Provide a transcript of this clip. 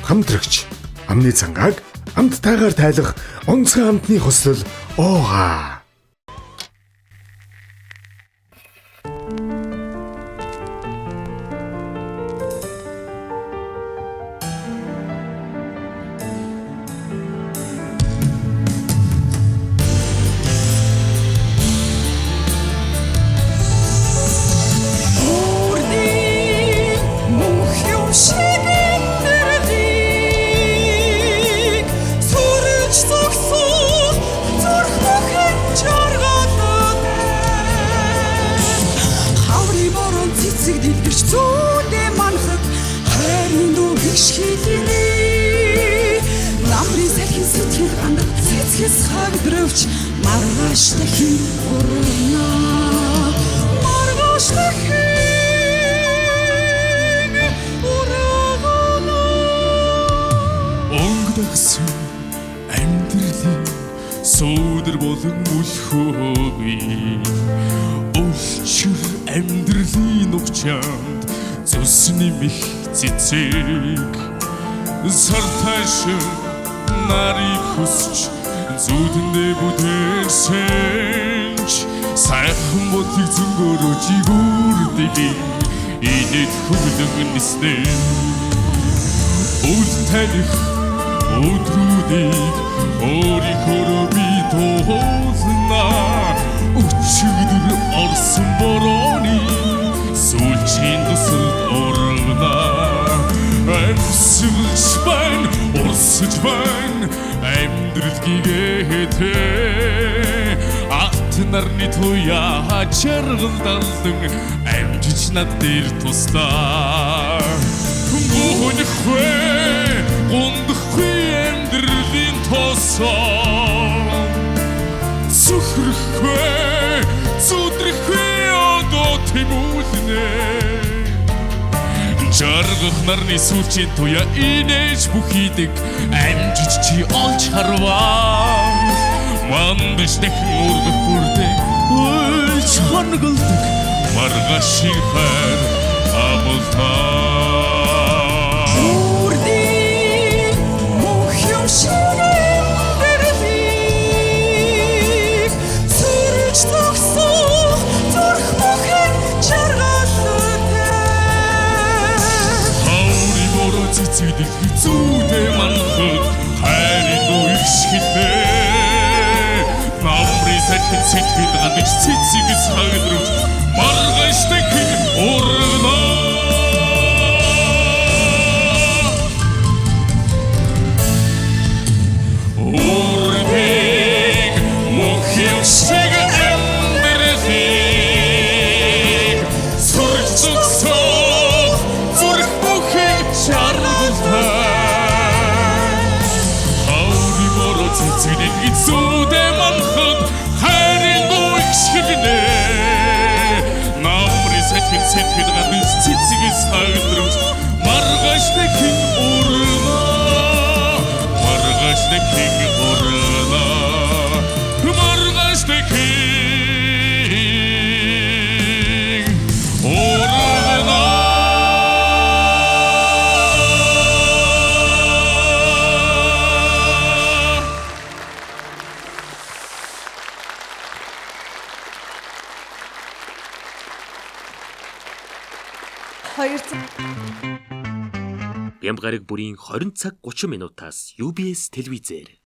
хамтрагч амны цангааг амттайгаар тайлах онцгой амтны хослол оогаа. Маргааш дахин урна маргааш дахин урагана онгодсон амьдралын сөөдөр болон мөлхөөгүй өлчөр амьдралын угчаанд зүсний мих цэцэг сарташ нарыг хүсч зүудэндээ бүтээсэнч сайхан бодлыг зөнгөөрөж игүрдэг инээд хөвлөн нисдэг үл таних өдрүүдийг өөрийнхөө би туулна өчигдөр орсон борооны сүүлчийн тусалд орно амьсгалж байна урсаж байна амьдрал гэгээ ат нарны туяа чаргалдан амжиж над дээр тустаа гүнхвэ гундхвэ амьдралын тосоо зүхрэхвэ зүдрэхвэ одоо тэмүүлнэ жаргах нарны сүүлчийн туяа инээж бүхийдэг амжиж чи олж харваа мандж дахин үрдэх бүрдэг үлж хонголдог маргашиг хайр амултаа үрдий мөх юм шиг амьдралыг сүрж төгсөх зүрх бүхэн жаргалтай хаури бороо цэцэгдэх зүйдэ манхад хайрын үгш хитнэ намри сэтэн сэтгэл гадаж цэцэгс хагдрууч маргааш дахин урна үрдэг мөх юм шиг амьдралыг сүрж төгсөх зүрх бүхэн жаргалтай хаури бороо цэцэгдэх зүйдэ манхад хайрын үгш хитнэ намри сэтэн сэтгэл гадаж цэцэгс хагдрууч маргааш дахин урна маргааш дахин урна маргааш дахин урна Бямбгараг бүрийн 20 цаг 30 минутаас UBS телевизээр